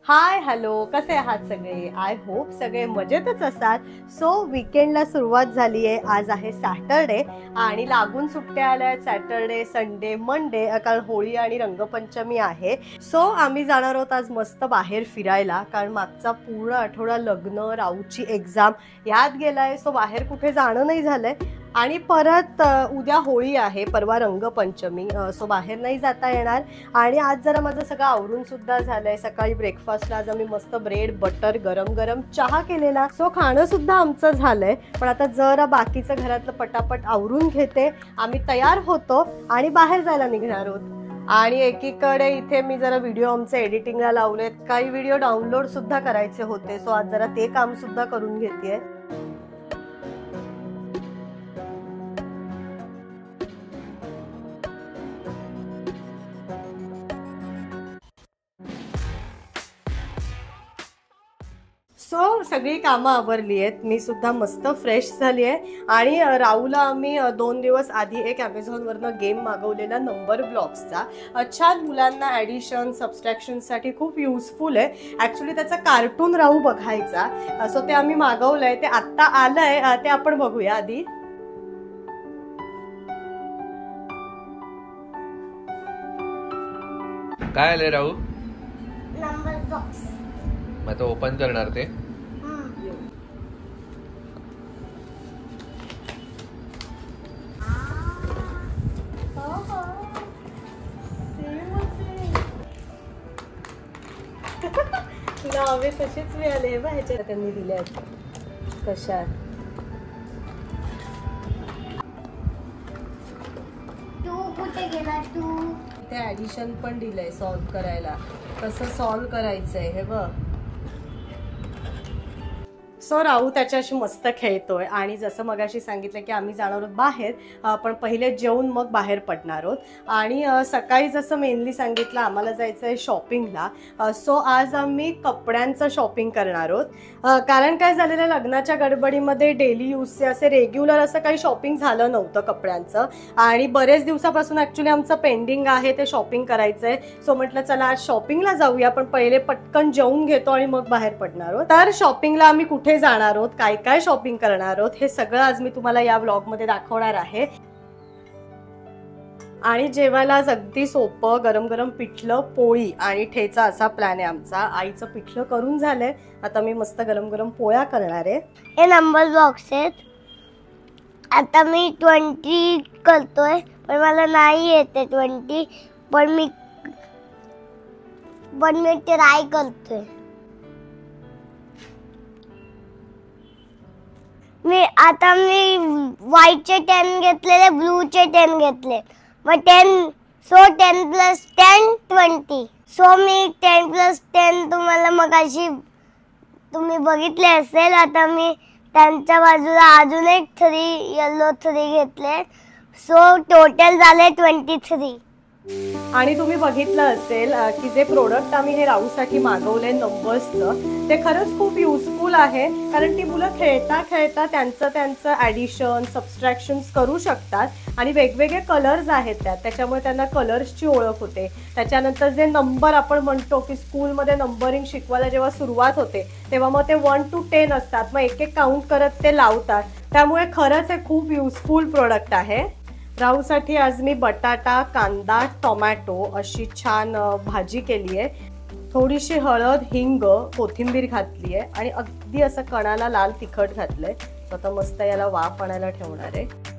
Hi hello, कसे आहात सगळे? आय होप सगळे मजेतच असाल. सो वीकेंडला सुरुवात झाली आहे. आज आहे सॅटरडे आणि लागून सुट्ट्या आल्या आहेत. सॅटरडे, संडे, मंडे, कारण होळी आणि रंगपंचमी आहे. सो आम्ही जाणार आहोत आज मस्त बाहेर फिरायला, कारण मागचा पूर्ण आठवडा लग्न, राऊची एक्झाम ह्यात गेलाय. सो बाहेर कुठे जाणं नाही झालंय आणि परत उद्या होळी आहे, परवा रंगपंचमी. सो बाहेर नाही जाता येणार. आणि आज जरा माझं सगळं आवरून सुद्धा झालंय. सकाळी ब्रेकफास्टला आज आम्ही मस्त ब्रेड बटर गरम गरम चहा केलेला. सो खाणं सुद्धा आमचं झालंय. पण आता जरा बाकीचं घरातलं पटापट आवरून घेते. आम्ही तयार होतो आणि बाहेर जायला निघणार आहोत. आणि एकीकडे इथे मी जरा व्हिडिओ आमचे एडिटिंगला लावलेत. काही व्हिडिओ डाउनलोड सुद्धा करायचे होते. सो आज जरा ते काम सुद्धा करून घेतेय. सो सगळी कामं आवरली आहेत. मी सुद्धा मस्त फ्रेश झाली आहे. आणि राहूला आम्ही 2 दिवस आधी एक ॲमेझॉनवरनं गेम मागवलेला नंबर ब्लॉक्सचा. छान मुलांना ॲडिशन सबस्ट्रॅक्शनसाठी खूप युजफुल आहे. ॲक्च्युली त्याचा कार्टून राहू बघायचा. सो ते आम्ही मागवलं आहे. ते आत्ता आलं आहे. ते आपण बघूया आधी. काय आले राहू? Number box. मग तो ओपन करणार ते. नावे तशीच मिळाले बा ह्याच्यात त्यांनी दिल्या कशा. तू कुठे गेला तू? ते ॲडिशन पण दिलंय सॉल्व करायला. कसं सॉल्व करायचंय हे बघ. सो राहू त्याच्याशी मस्त खेळतोय. आणि जसं मगाशी सांगितलं की आम्ही जाणार आहोत बाहेर, पण पहिले जेवून मग बाहेर पडणार आहोत. आणि सकाळी जसं मेनली सांगितलं आम्हाला जायचं आहे शॉपिंगला. सो आज आम्ही कपड्यांचं शॉपिंग करणार आहोत. कारण काय झालेलं, लग्नाच्या गडबडीमध्ये डेली यूजचे असे रेग्युलर असं काही शॉपिंग झालं नव्हतं कपड्यांचं. आणि बरेच दिवसापासून ॲक्च्युली आमचं पेंडिंग आहे ते शॉपिंग करायचं आहे. सो म्हटलं चला आज शॉपिंगला जाऊया, पण पहिले पटकन जेवून घेतो आणि मग बाहेर पडणार आहोत. तर शॉपिंगला आम्ही कुठे जाणार आहोत, काय काय शॉपिंग करणार आहोत, हे सगळं आज मी तुम्हाला या व्लॉगमध्ये दाखवणार आहे. आणि जेवायला आज अगदी सोपं गरम गरम पिठलं, पोळी आणि ठेचा असा प्लॅन आहे आमचा. आईचं पिठलं करून झालंय. आता मी मस्त गरम गरम पोळ्या करणार आहे. हे नंबर बॉक्स आहेत. आता मी 20 करतोय, पण मला नाही येते 20. पण मी ट्राय करतोय. मी व्हाईटचे 10 घेतलेले, ब्लूचे 10 घेतले. मग 10 + 10 20. सो मी 10 + 10 तुम्हाला मगाशी तुम्ही बघितले असेल. आता मी त्यांच्या बाजूला अजून एक 3 येलो 3 घेतले. सो टोटल झाले 23. आणि तुम्ही बघितलं असेल की जे प्रोडक्ट आम्ही हे राहूसाठी मागवले नंबर्सचं, ते खरंच खूप युजफुल आहे. कारण ती मुलं खेळता खेळता त्यांचं ॲडिशन सबस्ट्रॅक्शन्स करू शकतात. आणि वेगवेगळे कलर्स आहेत त्याच्यामुळे त्यांना कलर्सची ओळख होते. त्याच्यानंतर जे नंबर आपण म्हणतो की स्कूलमध्ये नंबरिंग शिकवायला जेव्हा सुरुवात होते तेव्हा मग ते 1 to 10 असतात. मग एक एक काउंट करत ते लावतात. त्यामुळे खरंच हे खूप युजफुल प्रोडक्ट आहे. राहूसाठी आज मी बटाटा, कांदा, टोमॅटो अशी छान भाजी केली आहे. थोडीशी हळद, हिंग, कोथिंबीर घातली आहे आणि अगदी असं कणाला लाल तिखट घातलंय. आता मस्त याला वाफ आणायला ठेवणार आहे.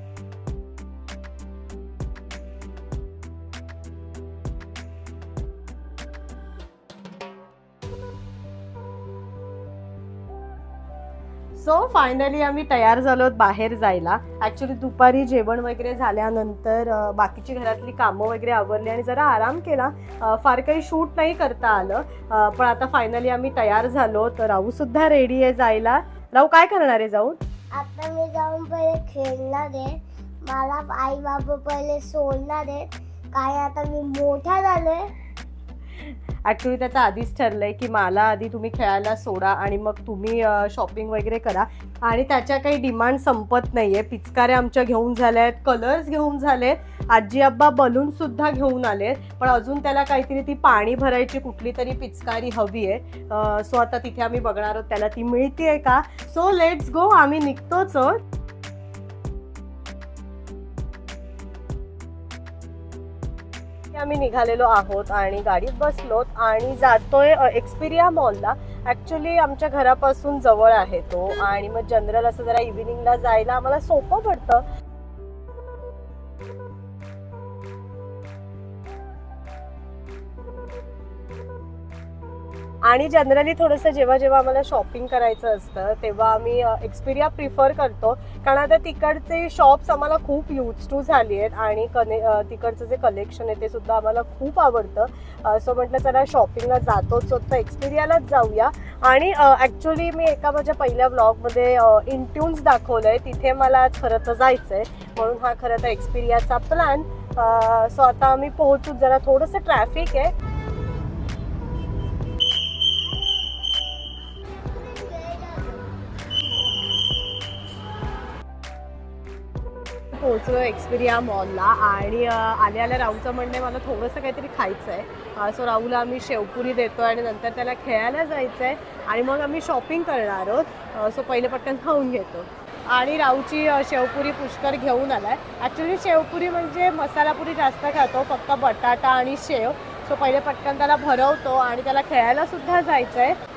सो फायनली आम्ही तयार झालो बाहेर जायला. ॲक्च्युली दुपारी जेवण वगैरे झाल्यानंतर बाकीची घरातली कामं वगैरे आवरली आणि जरा आराम केला. फार काही शूट नाही करता आलं. पण आता फायनली आम्ही तयार झालो. तर राहू सुद्धा रेडी आहे जायला. राहू काय करणार आहे जाऊन? आता मी जाऊन पहिले खेळणार आहे. मला आई बाबा पहिले सोडणार आहेत, काय आता मी मोठा झालोय. ॲक्च्युली त्याचं आधीच ठरलंय की मला आधी तुम्ही खेळायला सोडा आणि मग तुम्ही शॉपिंग वगैरे करा. आणि त्याच्या काही डिमांड संपत नाहीये. पिचकाऱ्या आमच्या घेऊन झाल्या आहेत, कलर्स घेऊन झालेत आजी आब्बा बलून सुद्धा घेऊन आले, पण अजून त्याला काहीतरी ती पाणी भरायची कुठली तरी पिचकारी हवी आहे. सो आता तिथे आम्ही बघणार आहोत त्याला ती मिळतेय का. सो लेट्स गो, आम्ही निघतोच. आम्ही निघालेलो आहोत आणि गाडीत बसलोत आणि जातोय एक्सपिरिया मॉलला. ऍक्च्युली आमच्या घरापासून जवळ आहे तो आणि मग जनरल असं जरा इव्हिनिंगला जायला आम्हाला सोपं पडतं. आणि जनरली थोडंसं जेव्हा जेव्हा आम्हाला शॉपिंग करायचं असतं तेव्हा आम्ही एक्सपिरिया प्रिफर करतो, कारण आता तिकडचे शॉप्स आम्हाला खूप यूज टू झाली आहेत आणि तिकडचं जे कलेक्शन आहे ते सुद्धा आम्हाला खूप आवडतं. सो म्हटलं चला शॉपिंगला जातोच तर एक्सपिरियालाच जाऊया. आणि ॲक्च्युली मी एका माझ्या पहिल्या व्लॉगमध्ये इंट्यून्स दाखवलं आहे, तिथे मला खरं तर जायचं आहे, म्हणून हा खरं तर एक्सपिरियाचा प्लॅन. सो आता आम्ही पोहोचू, जरा थोडंसं ट्रॅफिक आहे. पोहोचलो एक्सपिरिया मॉलला आणि आल्या आल्या राहूचं म्हणणे मला थोडंसं काहीतरी खायचं आहे. सो राहूला आम्ही शेवपुरी देतो आणि नंतर त्याला खेळायला जायचं आहे आणि मग आम्ही शॉपिंग करणार आहोत. सो पहिले पटकन खाऊन घेतो. आणि राहूची शेवपुरी पुष्कर घेऊन आलाय. ॲक्च्युली शेवपुरी म्हणजे मसालापुरी जास्त खातो, फक्त बटाटा आणि शेव. सो पहिले पटकन त्याला भरवतो आणि त्याला खेळायला सुद्धा जायचं आहे.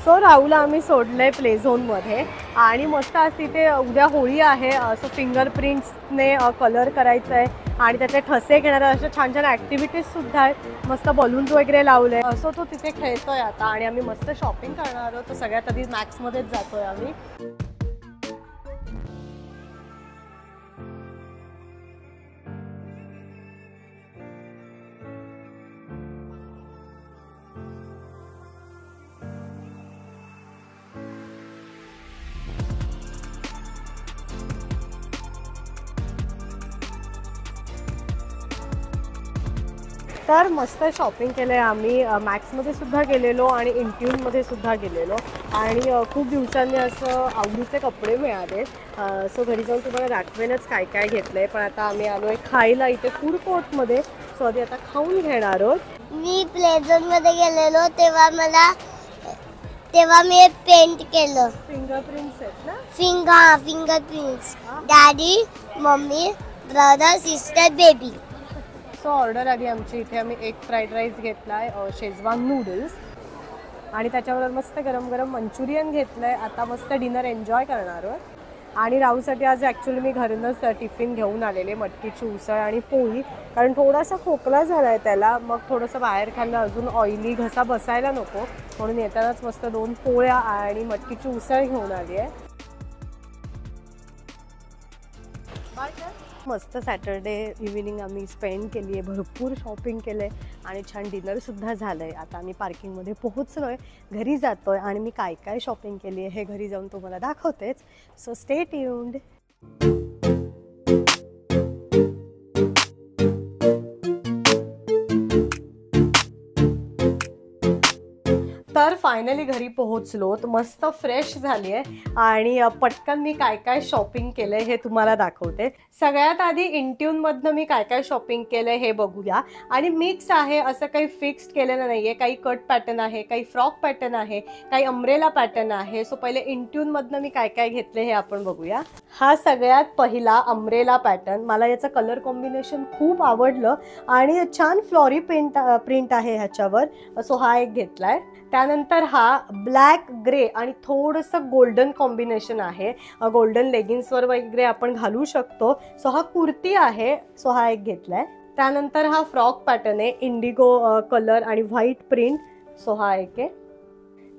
सो राहूला आम्ही सोडलंय प्ले झोनमध्ये आणि मस्त आज तिथे उद्या होळी आहे. सो फिंगरप्रिंट्सने कलर करायचं आहे आणि त्याचे ठसे घेणाऱ्या अशा छान छान ॲक्टिव्हिटीज सुद्धा आहेत. मस्त बलून्स वगैरे लावले. सो तो तिथे खेळतोय आता आणि आम्ही मस्त शॉपिंग करणार आहोत. तर सगळ्यात आधी मॅक्समध्येच जातोय आम्ही. तर मस्त शॉपिंग केलं आहे आम्ही. मॅक्समध्ये सुद्धा गेलेलो आणि इंट्यूनमध्ये सुद्धा गेलेलो आणि खूप दिवसांनी असं आवडीचे कपडे मिळाले. सो घरी जाऊन तुम्हाला दाखवेनच काय काय घेतलं आहे. पण आता आम्ही आलो आहे खायला इथे फूड कोर्टमध्ये. सो आधी आता खाऊन घेणार आहोत. मी प्ले झोनमध्ये गेलेलो तेव्हा मी पेंट केलं. फिंगरप्रिंट्स आहेत ना. Fingerprints. Daddy, mummy, brother, sister, baby. So order आली आमची. इथे आम्ही एक फ्राईड राईस घेतला आहे, शेजवान नूडल्स आणि त्याच्याबरोबर मस्त गरम गरम मंचुरियन घेतलं आहे. आता मस्त डिनर एन्जॉय करणार आहोत. आणि राहूसाठी आज ॲक्च्युली मी घरूनच टिफिन घेऊन आलेले, मटकीची उसळ आणि पोळी, कारण थोडासा खोकला झाला आहे त्याला. मग थोडंसं बाहेर खाल्लं, अजून ऑइली घसा बसायला नको, म्हणून येतानाच मस्त 2 पोळ्या आणि मटकीची उसळ घेऊन आली आहे. मस्त सॅटरडे इव्हिनिंग आम्ही स्पेंड केली आहे. भरपूर शॉपिंग केलं आहे आणि छान डिनरसुद्धा झालं आहे. आता आम्ही पार्किंगमध्ये पोहोचलो आहे, घरी जातो आहे आणि मी काय काय शॉपिंग केली आहे हे घरी जाऊन तुम्हाला दाखवतेच. So stay tuned. तर फायनली घरी पोहोचलो. मस्त फ्रेश झाली आहे आणि पटकन मी काय काय शॉपिंग केलं आहे हे तुम्हाला दाखवते. सगळ्यात आधी इंट्यूनमधनं मी काय काय शॉपिंग केलं आहे हे बघूया. आणि मिक्स आहे, असं काही फिक्स्ड केलेलं नाही आहे. काही कट पॅटर्न आहे, काही फ्रॉक पॅटर्न आहे, काही अम्ब्रेला पॅटर्न आहे. सो पहिले इंट्यूनमधनं मी काय काय घेतलं हे आपण बघूया. हा सगळ्यात पहिला अम्ब्रेला पॅटर्न. मला याचं कलर कॉम्बिनेशन खूप आवडलं आणि छान फ्लॉरी प्रिंट आहे ह्याच्यावर. सो हा एक घेतला आहे. त्यानंतर हा ब्लॅक ग्रे आणि थोडंसं गोल्डन कॉम्बिनेशन आहे. गोल्डन लेगिन्सवर वगैरे आपण घालू शकतो. सो हा कुर्ती आहे. सो हा एक घेतलाय. त्यानंतर हा फ्रॉक पॅटर्न आहे, इंडिगो कलर आणि व्हाईट प्रिंट. सो हा एक आहे.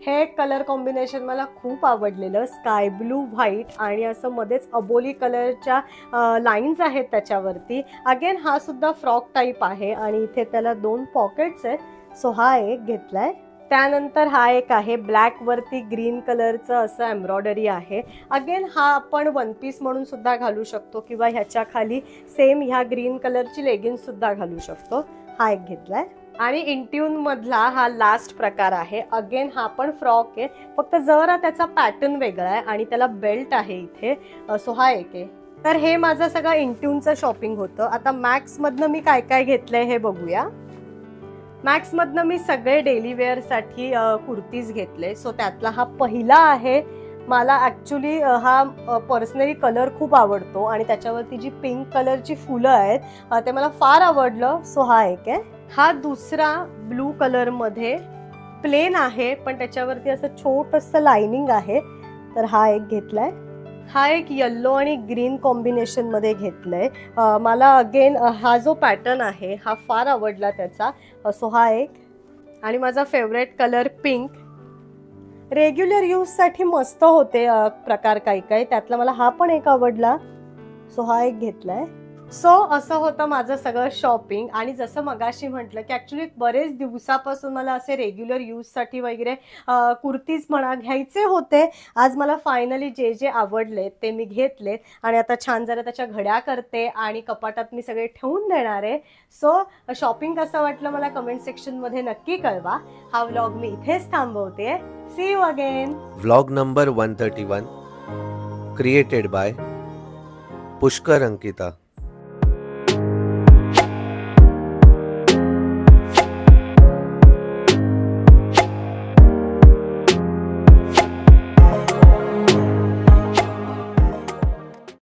हे कलर कॉम्बिनेशन मला खूप आवडलेलं, स्काय ब्लू व्हाईट आणि असं मध्येच अबोली कलरच्या लाईन्स आहेत त्याच्यावरती. अगेन हा सुद्धा फ्रॉक टाईप आहे आणि इथे त्याला 2 पॉकेट्स आहेत. सो हा एक घेतलाय. त्यानंतर हा एक आहे, ब्लॅक वरती ग्रीन कलरचं असं एम्ब्रॉयडरी आहे. अगेन हा आपण 1 पीस म्हणून सुद्धा घालू शकतो किंवा ह्याच्या खाली सेम ह्या ग्रीन कलरची लेगिन्स सुद्धा घालू शकतो. हा एक घेतलाय. आणि इंट्यून मधला हा लास्ट प्रकार आहे. अगेन हा पण फ्रॉक आहे, फक्त जरा त्याचा पॅटर्न वेगळा आहे आणि त्याला बेल्ट आहे इथे. सो हा एक आहे. तर हे माझं सगळं इंट्यूनचं शॉपिंग होतं. आता मॅक्स मधनं मी काय काय घेतलंय हे बघूया. मॅक्स मधनं मी सगळे डेली वेअर साठी कुर्तीज घेतले. सो त्यातला हा पहिला आहे. मला ऍक्च्युली हा पर्सनली कलर खूप आवडतो आणि त्याच्यावरती जी पिंक कलरची फुलं आहेत ते मला फार आवडलं. सो हा एक आहे. हा दुसरा ब्लू कलर मध्ये प्लेन आहे, पण त्याच्यावरती असं छोटंसं लाइनिंग आहे, तर हा एक घेतलाय. हा एक येल्लो आणि ग्रीन कॉम्बिनेशन मध्ये घेतलंय. मला अगेन हा जो पॅटर्न आहे हा फार आवडला त्याचा. सो हा एक. आणि माझा favourite colour pink. Regular use साठी मस्त होते प्रकार काही काही, त्यातला मला हा पण एक आवडला. सो हा एक घेतलाय. सो असं होतं माझं सगळं शॉपिंग. आणि जसं मगाशी म्हटलं की ऍक्च्युली बरेच दिवसापासून मला असे रेग्युलर यूजसाठी वगैरे कुर्तीज म्हणा घ्यायचे होते. आज मला फायनली जे जे आवडले ते मी घेतले आणि आता छान जरा त्याच्या घड्या करते आणि कपाटात मी सगळे ठेवून देणार आहे. सो शॉपिंग कसं वाटलं मला कमेंट सेक्शनमध्ये नक्की कळवा. हा व्लॉग मी इथेच थांबवते. See you again. Vlog number 131 created by Pushkar Ankita.